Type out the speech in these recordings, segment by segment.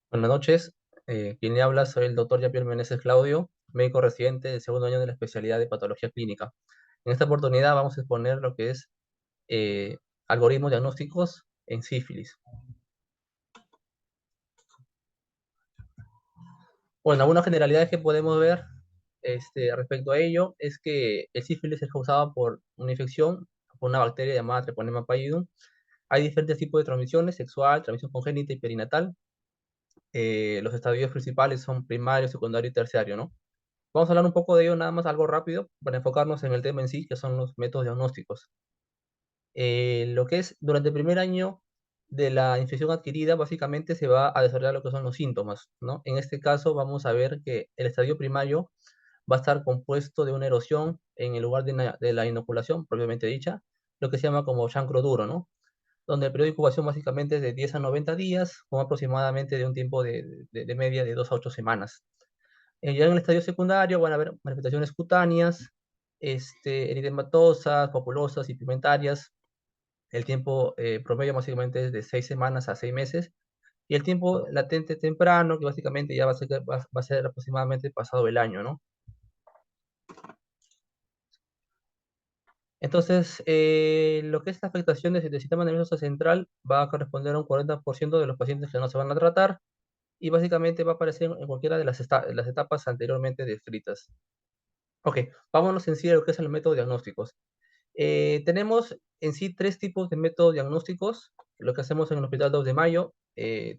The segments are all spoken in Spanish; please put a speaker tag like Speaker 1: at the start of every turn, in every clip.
Speaker 1: Buenas noches. Quien le habla, soy el doctor Yapier Meneses Claudio, médico residente del segundo año de la especialidad de patología clínica. En esta oportunidad vamos a exponer lo que es eh, algoritmos diagnósticos en sífilis. Bueno, algunas generalidades que podemos ver respecto a ello es que el sífilis es causado por una infección, por una bacteria llamada Treponema pallidum. Hay diferentes tipos de transmisiones: sexual, transmisión congénita y perinatal. Los estadios principales son primario, secundario y terciario, ¿no? Vamos a hablar un poco de ello, nada más algo rápido, para enfocarnos en el tema en sí, que son los métodos diagnósticos. Lo que es durante el primer año de la infección adquirida, básicamente se va a desarrollar lo que son los síntomas, ¿no? En este caso vamos a ver que el estadio primario va a estar compuesto de una erosión en el lugar de la inoculación, propiamente dicha, lo que se llama como chancro duro, ¿no? Donde el periodo de incubación básicamente es de 10 a 90 días, con aproximadamente de un tiempo de media de 2 a 8 semanas. Ya en el estadio secundario van a haber manifestaciones cutáneas, eritematosas, papulosas y pigmentarias. El tiempo promedio básicamente es de 6 semanas a 6 meses. Y el tiempo latente temprano, que básicamente ya va a ser aproximadamente pasado el año, ¿no? Entonces, lo que es la afectación del sistema nervioso central va a corresponder a un 40% de los pacientes que no se van a tratar y básicamente va a aparecer en cualquiera de las etapas anteriormente descritas. Ok, vámonos en sí a lo que es el método diagnósticos. Tenemos en sí tres tipos de métodos diagnósticos. Lo que hacemos en el Hospital 2 de Mayo,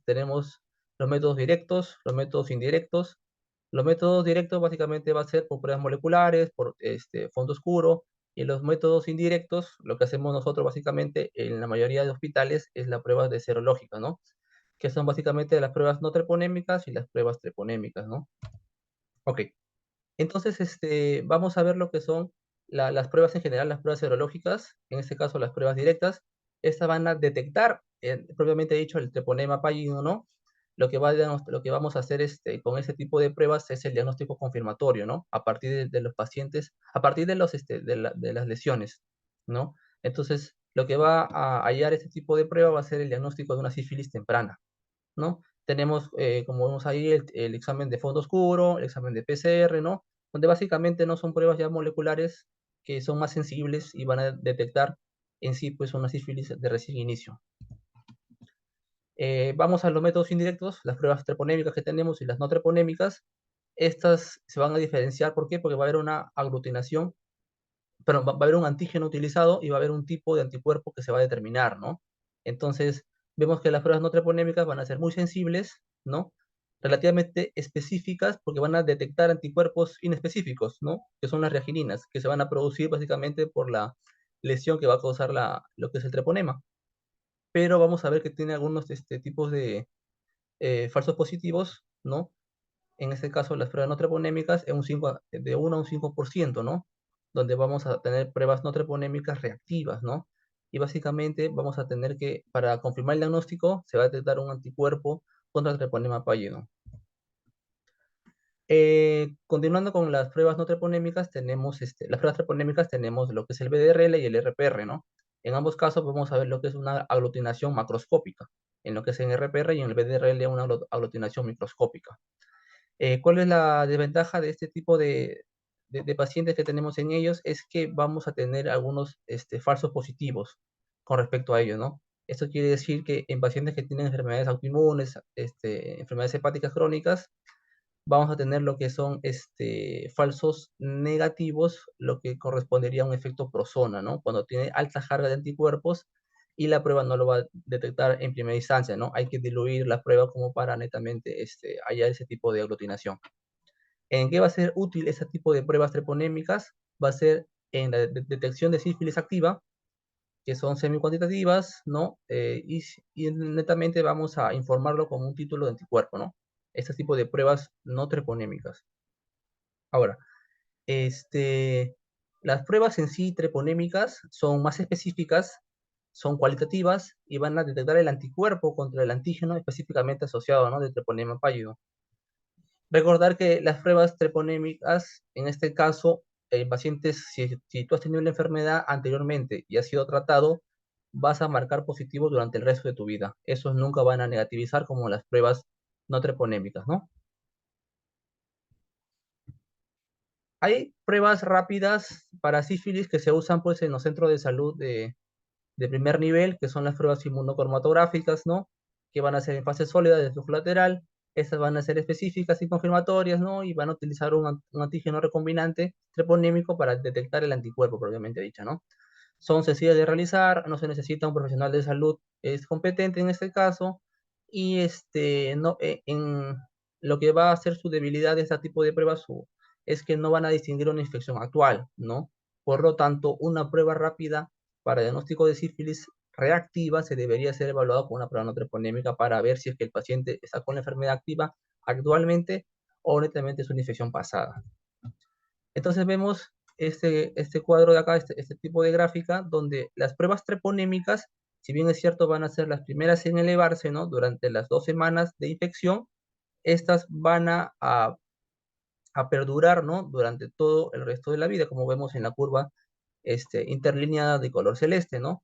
Speaker 1: tenemos los métodos directos, los métodos indirectos. Los métodos directos básicamente va a ser por pruebas moleculares, por fondo oscuro, y los métodos indirectos, lo que hacemos nosotros básicamente en la mayoría de hospitales es la prueba de serológica, ¿no? Que son básicamente las pruebas no treponémicas y las pruebas treponémicas, ¿no? Ok. Entonces, vamos a ver lo que son las pruebas en general, las pruebas serológicas, en este caso las pruebas directas. Estas van a detectar, propiamente dicho, el treponema pallidum, ¿no? Lo que vamos a hacer con ese tipo de pruebas es el diagnóstico confirmatorio, ¿no? A partir de los pacientes, a partir de, de las lesiones, ¿no? Entonces, lo que va a hallar este tipo de prueba va a ser el diagnóstico de una sífilis temprana, ¿no? Tenemos, como vemos ahí, el examen de fondo oscuro, el examen de PCR, ¿no? Donde básicamente no son pruebas ya moleculares que son más sensibles y van a detectar en sí pues una sífilis de recién inicio. Vamos a los métodos indirectos, las pruebas treponémicas que tenemos y las no treponémicas. Estas se van a diferenciar, ¿por qué? Porque va a haber una aglutinación, pero va a haber un antígeno utilizado y va a haber un tipo de anticuerpo que se va a determinar, ¿no? Entonces, vemos que las pruebas no treponémicas van a ser muy sensibles, ¿no? Relativamente específicas porque van a detectar anticuerpos inespecíficos, ¿no? Que son las reagininas, que se van a producir básicamente por la lesión que va a causar lo que es el treponema. Pero vamos a ver que tiene algunos tipos de falsos positivos, ¿no? En este caso las pruebas no treponémicas es de 1 a un 5%, ¿no? Donde vamos a tener pruebas no treponémicas reactivas, ¿no? Y básicamente vamos a tener que, para confirmar el diagnóstico, se va a detectar un anticuerpo contra el treponema pallidum. Continuando con las pruebas no treponémicas, tenemos las pruebas treponémicas, tenemos lo que es el BDRL y el RPR, ¿no? En ambos casos vamos a ver lo que es una aglutinación macroscópica, en lo que es en RPR y en el BDRL una aglutinación microscópica. ¿Cuál es la desventaja de este tipo de pacientes que tenemos en ellos? Es que vamos a tener algunos falsos positivos con respecto a ello, ¿no? Esto quiere decir que en pacientes que tienen enfermedades autoinmunes, enfermedades hepáticas crónicas, vamos a tener lo que son falsos negativos, lo que correspondería a un efecto prosona, ¿no? Cuando tiene alta carga de anticuerpos y la prueba no lo va a detectar en primera instancia, ¿no? Hay que diluir la prueba como para netamente hallar ese tipo de aglutinación. ¿En qué va a ser útil ese tipo de pruebas treponémicas? Va a ser en la detección de sífilis activa, que son semi-cuantitativas, ¿no? Y netamente vamos a informarlo como un título de anticuerpo, ¿no? Este tipo de pruebas no treponémicas. Ahora, este, las pruebas en sí treponémicas son más específicas, son cualitativas y van a detectar el anticuerpo contra el antígeno específicamente asociado, ¿no? De treponema pálido. Recordar que las pruebas treponémicas, en este caso, en pacientes, si tú has tenido la enfermedad anteriormente y has sido tratado, vas a marcar positivo durante el resto de tu vida. Esos nunca van a negativizar como las pruebas no treponémicas, ¿no? Hay pruebas rápidas para sífilis que se usan pues en los centros de salud de primer nivel, que son las pruebas inmunocromatográficas, ¿no? Que van a ser en fase sólida de flujo lateral. Estas van a ser específicas y confirmatorias, ¿no? Y van a utilizar un antígeno recombinante treponémico para detectar el anticuerpo propiamente dicho, ¿no? Son sencillas de realizar, no se necesita un profesional de salud es competente en este caso, y no, en lo que va a ser su debilidad de este tipo de pruebas es que no van a distinguir una infección actual, ¿no? Por lo tanto, una prueba rápida para diagnóstico de sífilis reactiva se debería ser evaluado con una prueba no treponémica para ver si es que el paciente está con la enfermedad activa actualmente o netamente es una infección pasada. Entonces vemos este cuadro de acá, este tipo de gráfica, donde las pruebas treponémicas, si bien es cierto, van a ser las primeras en elevarse, ¿no? Durante las 2 semanas de infección, estas van a perdurar, ¿no? Durante todo el resto de la vida, como vemos en la curva interlineada de color celeste, ¿no?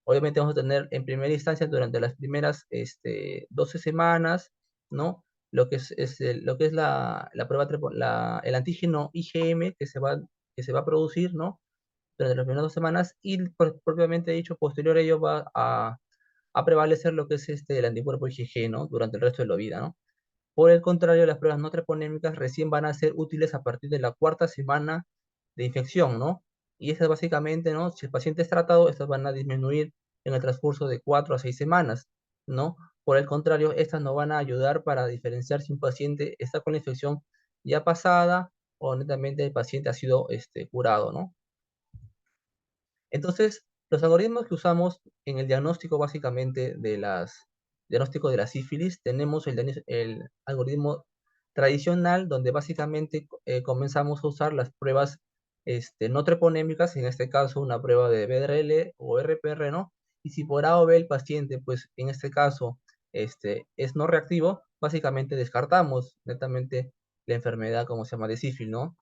Speaker 1: Obviamente vamos a tener en primera instancia durante las primeras 12 semanas, ¿no? Lo que es la prueba, el antígeno IgM que se va a producir, ¿no? Durante las primeras 2 semanas y propiamente dicho, posterior a ello va a prevalecer lo que es el anticuerpo IgG, ¿no? Durante el resto de la vida, ¿no? Por el contrario, las pruebas no treponémicas recién van a ser útiles a partir de la 4.ª semana de infección, ¿no? Y esas básicamente, ¿no? Si el paciente es tratado, estas van a disminuir en el transcurso de 4 a 6 semanas, ¿no? Por el contrario, estas no van a ayudar para diferenciar si un paciente está con la infección ya pasada o netamente el paciente ha sido curado, ¿no? Entonces, los algoritmos que usamos en el diagnóstico básicamente diagnóstico de la sífilis, tenemos el algoritmo tradicional donde básicamente comenzamos a usar las pruebas no treponémicas, en este caso una prueba de BRL o RPR, ¿no? Y si por A o B el paciente, pues en este caso, es no reactivo, básicamente descartamos netamente la enfermedad, como se llama, de sífilis, ¿no?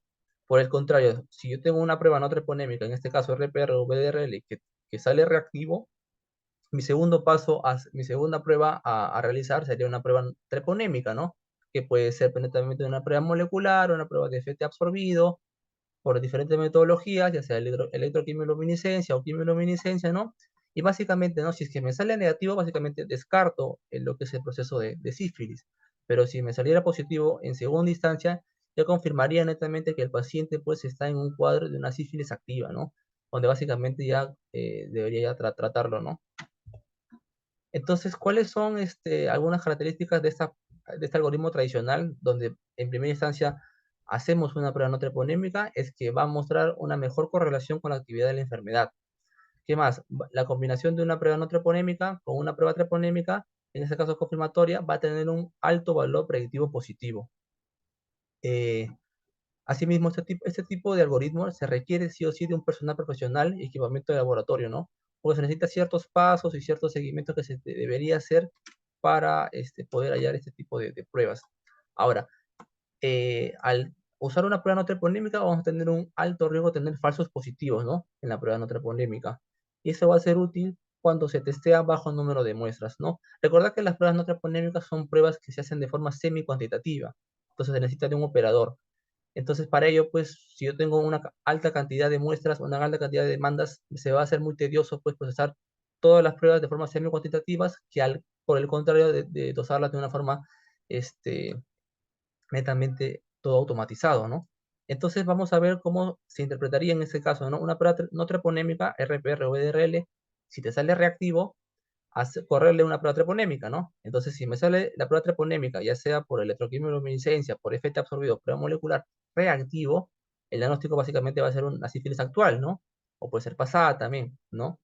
Speaker 1: Por el contrario, si yo tengo una prueba no treponémica, en este caso RPR o VDRL, que sale reactivo, mi segundo paso, mi segunda prueba a realizar sería una prueba treponémica, ¿no? Que puede ser penetramente una prueba molecular, una prueba de FT absorbido, por diferentes metodologías, ya sea electroquimioluminiscencia o quimioluminiscencia, ¿no? Y básicamente, ¿no? Si es que me sale negativo, básicamente descarto lo que es el proceso de sífilis. Pero si me saliera positivo en segunda instancia, ya confirmaría netamente que el paciente pues está en un cuadro de una sífilis activa, ¿no? Donde básicamente ya debería ya tratarlo, ¿no? Entonces, ¿cuáles son algunas características de este algoritmo tradicional donde en primera instancia hacemos una prueba no treponémica? Es que va a mostrar una mejor correlación con la actividad de la enfermedad. ¿Qué más? La combinación de una prueba no treponémica con una prueba treponémica, en este caso confirmatoria, va a tener un alto valor predictivo positivo. Eh, Asimismo, este tipo de algoritmo se requiere sí o sí de un personal profesional y equipamiento de laboratorio, ¿no? Porque se necesita ciertos pasos y ciertos seguimientos que se debería hacer para poder hallar este tipo de pruebas. Ahora, al usar una prueba no treponémica, vamos a tener un alto riesgo de tener falsos positivos, ¿no? En la prueba no treponémica. Y eso va a ser útil cuando se testea bajo número de muestras, ¿no? Recordad que las pruebas no treponémicas son pruebas que se hacen de forma semi-cuantitativa. Entonces se necesita de un operador. Entonces, para ello, pues, si yo tengo una alta cantidad de muestras, una alta cantidad de demandas, se va a hacer muy tedioso, pues, procesar todas las pruebas de forma semi-cuantitativas, que por el contrario de dosarlas de una forma, este, netamente todo automatizado, ¿no? Entonces, vamos a ver cómo se interpretaría en este caso, ¿no? Una prueba no treponémica, RPR o VDRL, si te sale reactivo, correrle una prueba treponémica, ¿no? Entonces, si me sale la prueba treponémica, ya sea por electroquimioluminiscencia, por FT absorbido, prueba molecular reactivo, el diagnóstico básicamente va a ser una sífilis actual, ¿no? O puede ser pasada también, ¿no?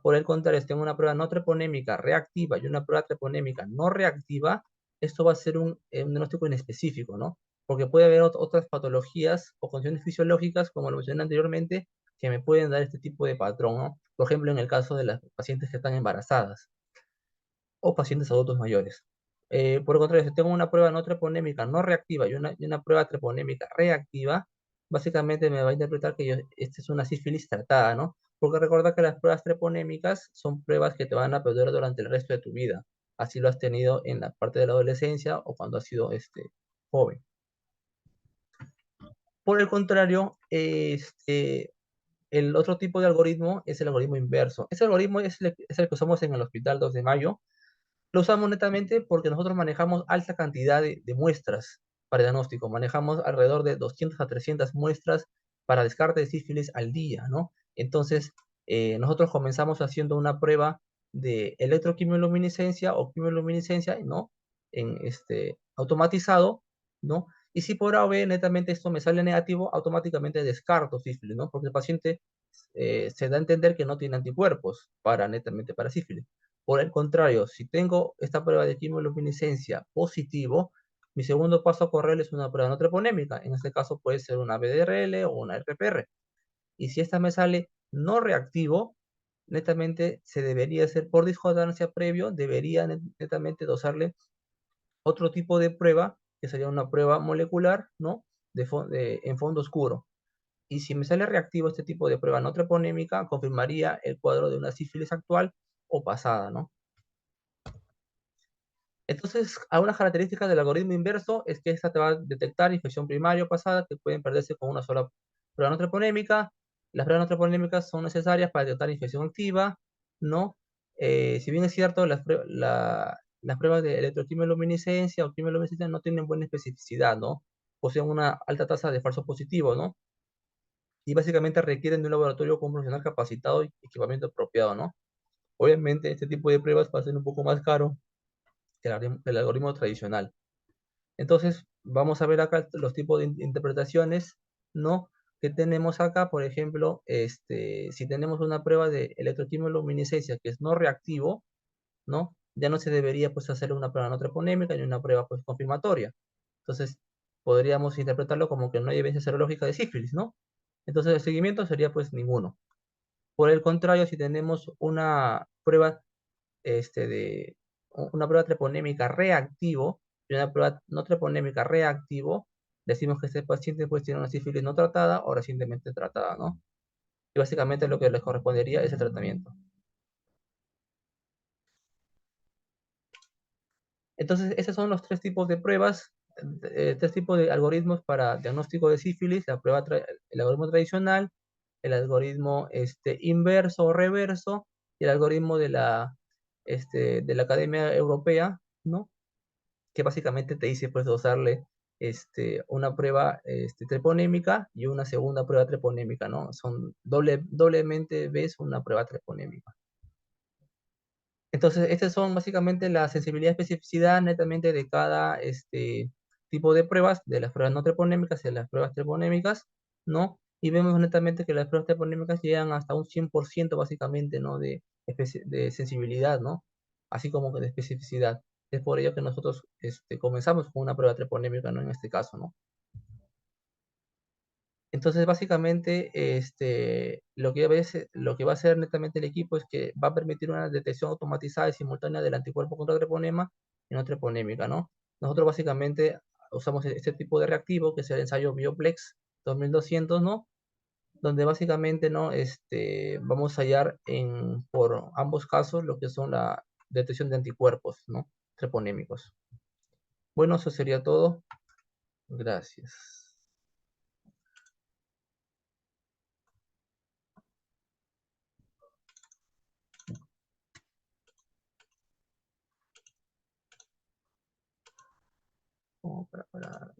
Speaker 1: Por el contrario, si tengo una prueba no treponémica reactiva y una prueba treponémica no reactiva, esto va a ser un diagnóstico inespecífico, ¿no? Porque puede haber otras patologías o condiciones fisiológicas, como lo mencioné anteriormente, que me pueden dar este tipo de patrón, ¿no? Por ejemplo, en el caso de las pacientes que están embarazadas o pacientes adultos mayores. Por el contrario, si tengo una prueba no treponémica no reactiva y una prueba treponémica reactiva, básicamente me va a interpretar que esta es una sífilis tratada, ¿no? Porque recuerda que las pruebas treponémicas son pruebas que te van a perdurar durante el resto de tu vida. así lo has tenido en la parte de la adolescencia o cuando has sido joven. Por el contrario, el otro tipo de algoritmo es el algoritmo inverso. Ese algoritmo es el que usamos en el Hospital 2 de Mayo. Lo usamos netamente porque nosotros manejamos alta cantidad de muestras para diagnóstico. Manejamos alrededor de 200 a 300 muestras para descarte de sífilis al día, ¿no? Entonces, nosotros comenzamos haciendo una prueba de electroquimioluminiscencia o quimioluminiscencia, ¿no? En automatizado, ¿no? Y si por A o B netamente esto me sale negativo, automáticamente descarto sífilis, ¿no? Porque el paciente se da a entender que no tiene anticuerpos netamente para sífilis. Por el contrario, si tengo esta prueba de quimioluminiscencia positivo, mi segundo paso a correr es una prueba no treponémica. En este caso puede ser una BDRL o una RPR. Y si esta me sale no reactivo, netamente se debería hacer por discordancia previo, debería netamente dosarle otro tipo de prueba, que sería una prueba molecular, ¿no? En fondo oscuro. Y si me sale reactivo este tipo de prueba no treponémica, confirmaría el cuadro de una sífilis actual o pasada, ¿no? Entonces, algunas características del algoritmo inverso es que esta te va a detectar infección primaria o pasada que pueden perderse con una sola prueba no treponémica. Las pruebas no treponémicas son necesarias para detectar infección activa, ¿no? Si bien es cierto, las pruebas de electroquimioluminiscencia o quimioluminiscencia no tienen buena especificidad, ¿no? Poseen una alta tasa de falso positivo, ¿no? Y básicamente requieren de un laboratorio con un profesional capacitado y equipamiento apropiado, ¿no? Obviamente, este tipo de pruebas va a ser un poco más caro que el algoritmo tradicional. Entonces, vamos a ver acá los tipos de interpretaciones, ¿no? Que tenemos acá, por ejemplo, si tenemos una prueba de electroquimioluminiscencia que es no reactivo, ¿no? Ya no se debería pues hacer una prueba no treponémica ni una prueba pues confirmatoria. Entonces, podríamos interpretarlo como que no hay evidencia serológica de sífilis, ¿no? Entonces, el seguimiento sería pues ninguno. Por el contrario, si tenemos una prueba de una prueba treponémica reactivo y una prueba no treponémica reactivo, decimos que este paciente pues tiene una sífilis no tratada o recientemente tratada, ¿no? Y básicamente lo que les correspondería es el tratamiento. Entonces, esos son los tres tipos de pruebas, tres tipos de algoritmos para diagnóstico de sífilis, el algoritmo tradicional, el algoritmo inverso o reverso y el algoritmo de la Academia Europea, ¿no? Que básicamente te dice pues dosarle una prueba treponémica y una segunda prueba treponémica, ¿no? Son doblemente ves una prueba treponémica. Entonces, estas son básicamente la sensibilidad y especificidad netamente de cada tipo de pruebas, de las pruebas no treponémicas y de las pruebas treponémicas, ¿no? Y vemos netamente que las pruebas treponémicas llegan hasta un 100% básicamente, ¿no? De sensibilidad, ¿no? Así como que de especificidad. Es por ello que nosotros comenzamos con una prueba treponémica, ¿no? En este caso, ¿no? Entonces, básicamente, lo que va a hacer netamente el equipo es que va a permitir una detección automatizada y simultánea del anticuerpo contra treponema y no treponémica, ¿no? Nosotros básicamente usamos este tipo de reactivo, que es el ensayo Bioplex 2200, ¿no? Donde básicamente, ¿no? Vamos a hallar por ambos casos lo que son la detección de anticuerpos, ¿no? Treponémicos. Bueno, eso sería todo. Gracias. Como para-